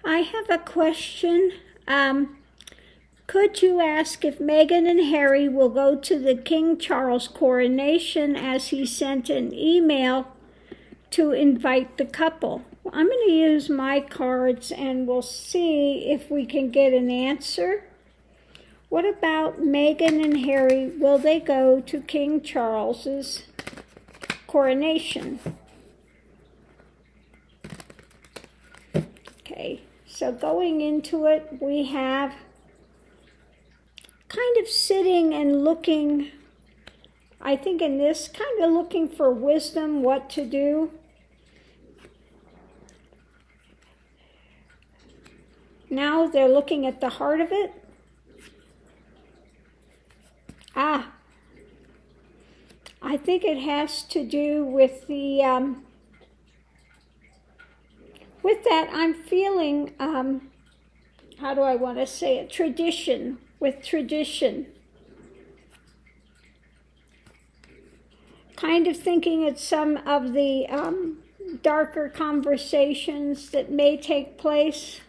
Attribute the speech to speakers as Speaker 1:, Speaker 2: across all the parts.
Speaker 1: I have a question. Could you ask if Meghan and Harry will go to the King Charles coronation, as he sent an email to invite the couple? Well, I'm going to use my cards and we'll see if we can get an answer. What about Meghan and Harry? Will they go to King Charles's coronation? Okay, so going into it, we have kind of sitting and looking, I think in this, kind of looking for wisdom, what to do. Now they're looking at the heart of it. I think it has to do with the, with that I'm feeling, how do I want to say it, tradition, with tradition. Kind of thinking at some of the darker conversations that may take place,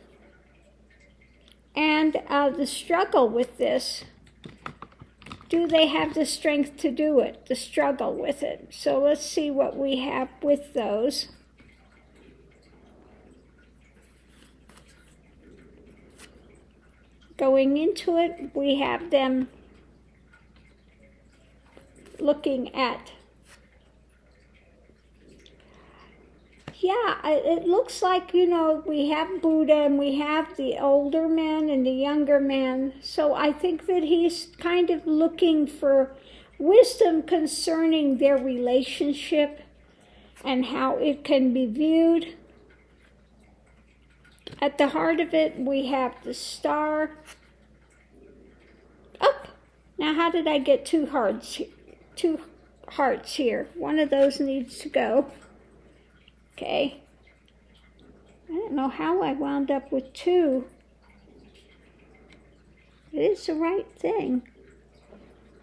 Speaker 1: and the struggle with this. Do they have the strength to do it, the struggle with it? So let's see what we have with those. Going into it, we have them looking at, it looks like, we have Buddha and we have the older man and the younger man. So I think that he's kind of looking for wisdom concerning their relationship and how it can be viewed. At the heart of it, we have the star. Oh, now how did I get two hearts here? One of those needs to go. Okay. I don't know how I wound up with two. It is the right thing.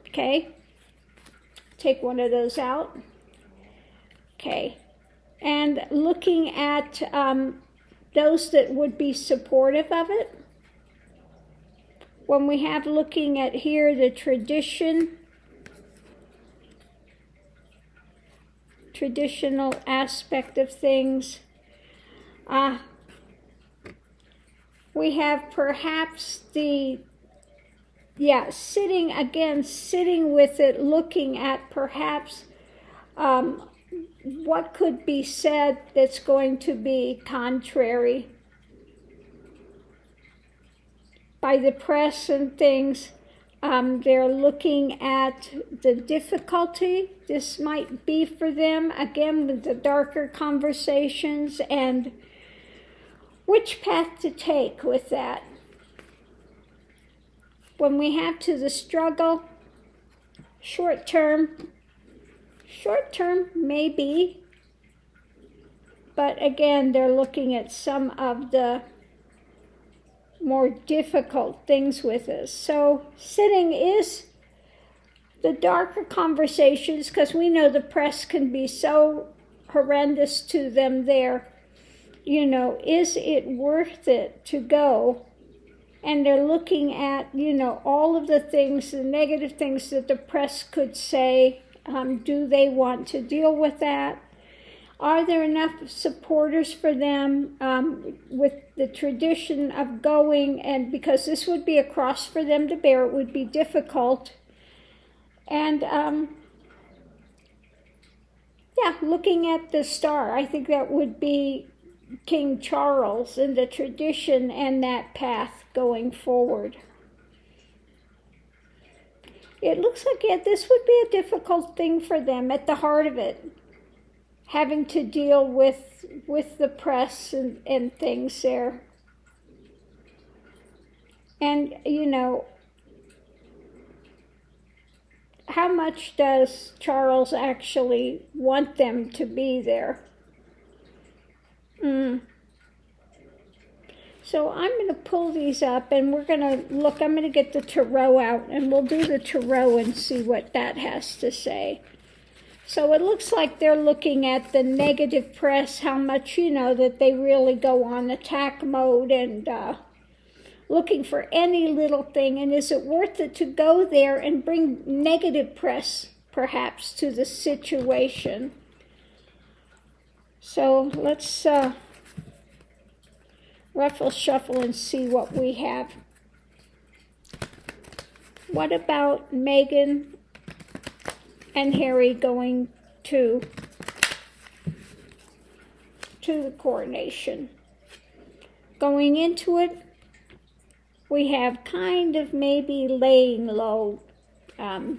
Speaker 1: Okay. Take one of those out. Okay. And looking at those that would be supportive of it. When we have looking at here the traditional aspect of things, we have perhaps sitting with it, looking at perhaps what could be said that's going to be contrary by the press and things. They're looking at the difficulty this might be for them, again with the darker conversations, and which path to take with that. When we have to the struggle, short term maybe, but again they're looking at some of the more difficult things with us. So sitting is the darker conversations, because we know the press can be so horrendous to them there. Is it worth it to go? And they're looking at, all of the things, the negative things that the press could say. Do they want to deal with that? Are there enough supporters for them with the tradition of going? And because this would be a cross for them to bear, it would be difficult. And looking at the star, I think that would be King Charles and the tradition and that path going forward. It looks like this would be a difficult thing for them at the heart of it, having to deal with the press and things there. And, how much does Charles actually want them to be there? So I'm going to pull these up and we're going to look. I'm going to get the tarot out and we'll do the tarot and see what that has to say. So it looks like they're looking at the negative press, how much, that they really go on attack mode and looking for any little thing. And is it worth it to go there and bring negative press, perhaps, to the situation? So let's ruffle, shuffle, and see what we have. What about Meghan and Harry going to the coronation? Going into it, we have kind of maybe laying low. They're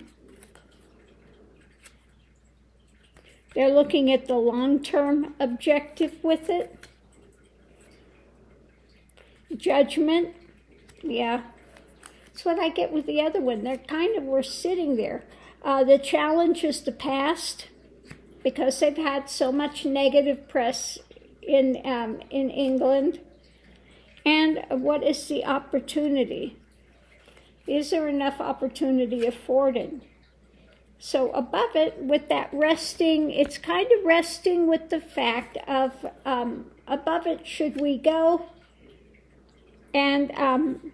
Speaker 1: looking at the long-term objective with it. Judgment, yeah. That's what I get with the other one. They're kind of, we're sitting there. The challenge is the past, because they've had so much negative press in England. And what is the opportunity? Is there enough opportunity afforded? So above it, with that resting, it's kind of resting with the fact of, above it, should we go? And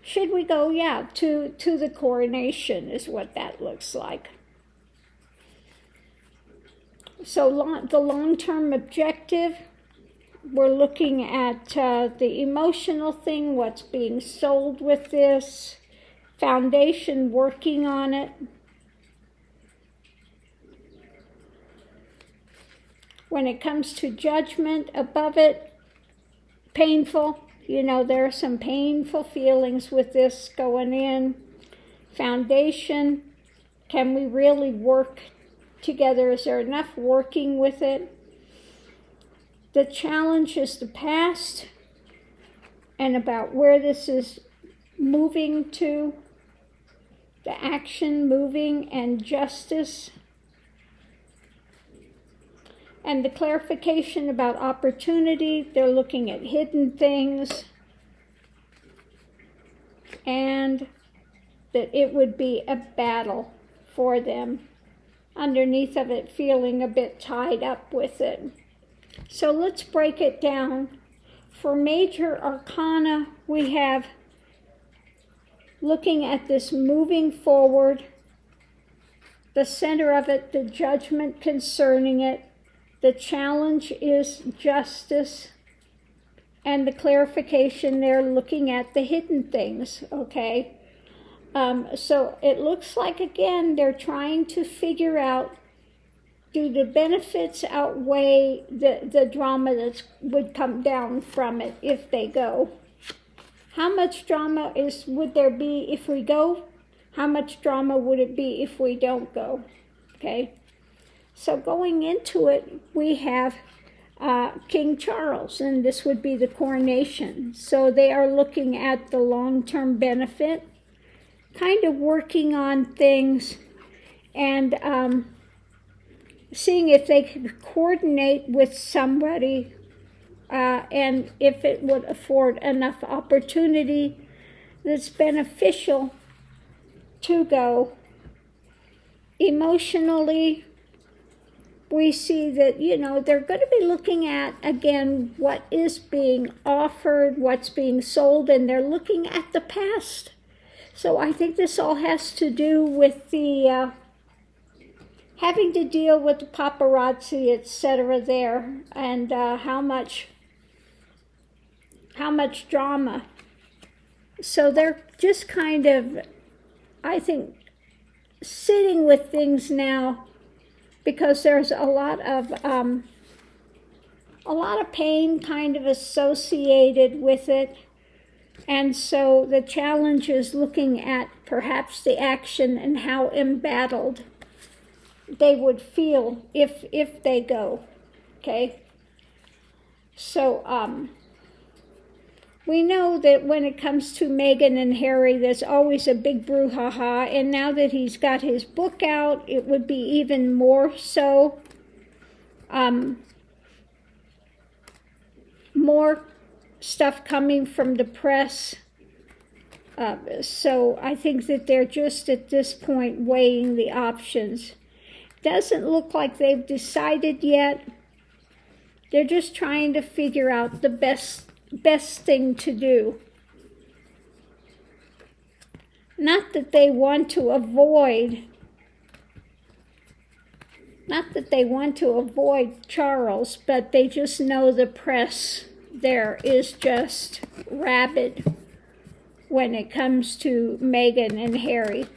Speaker 1: should we go, yeah, to the coronation is what that looks like. So the long-term objective, we're looking at the emotional thing, what's being sold with this, foundation, working on it. When it comes to judgment, above it, painful. There are some painful feelings with this going in. Foundation, can we really work together? Is there enough working with it? The challenge is the past and about where this is moving to, the action moving, and justice. And the clarification about opportunity, they're looking at hidden things, and that it would be a battle for them. Underneath of it, feeling a bit tied up with it. So let's break it down. For major arcana, we have looking at this moving forward, the center of it, the judgment concerning it. The challenge is justice, and the clarification, they're looking at the hidden things, okay? So it looks like, again, they're trying to figure out, do the benefits outweigh the drama that would come down from it if they go? How much drama would there be if we go? How much drama would it be if we don't go? Okay? So going into it, we have King Charles, and this would be the coronation. So they are looking at the long-term benefit, kind of working on things, and seeing if they could coordinate with somebody, and if it would afford enough opportunity that's beneficial to go. Emotionally, we see that, they're going to be looking at, again, what is being offered, what's being sold, and they're looking at the past. So I think this all has to do with the having to deal with the paparazzi, etc. there, and how much drama. So they're just kind of, I think, sitting with things now, because there's a lot of pain kind of associated with it. And so the challenge is looking at perhaps the action and how embattled they would feel if they go, okay? So we know that when it comes to Meghan and Harry, there's always a big brouhaha, and now that he's got his book out, it would be even more so. More stuff coming from the press, So I think that they're just at this point weighing the options. Doesn't look like they've decided yet. They're just trying to figure out the best thing to do. Not that they want to avoid Charles, but they just know the press there is just rabid when it comes to Meghan and Harry.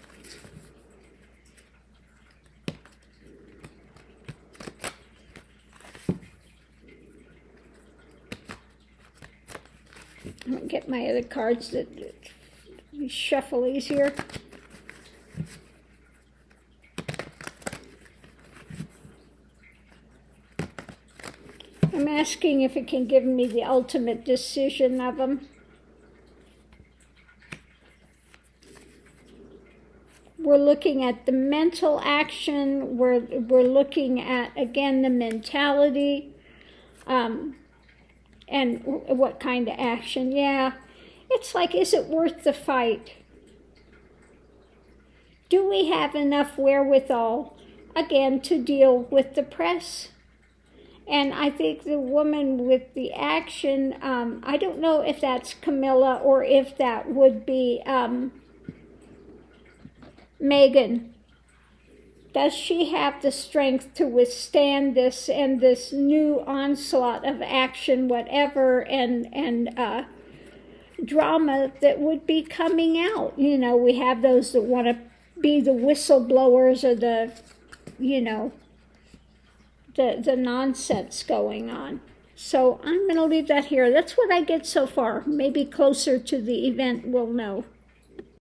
Speaker 1: I'm going to get my other cards that shuffle easier. I'm asking if it can give me the ultimate decision of them. We're looking at the mental action. We're looking at, again, the mentality. And what kind of action. Yeah, it's like, is it worth the fight? Do we have enough wherewithal, again, to deal with the press? And I think the woman with the action, I don't know if that's Camilla or if that would be Meghan. Does she have the strength to withstand this and this new onslaught of action, whatever, and drama that would be coming out? You know, we have those that want to be the whistleblowers or the, you know, the nonsense going on. So I'm going to leave that here. That's what I get so far. Maybe closer to the event we'll know.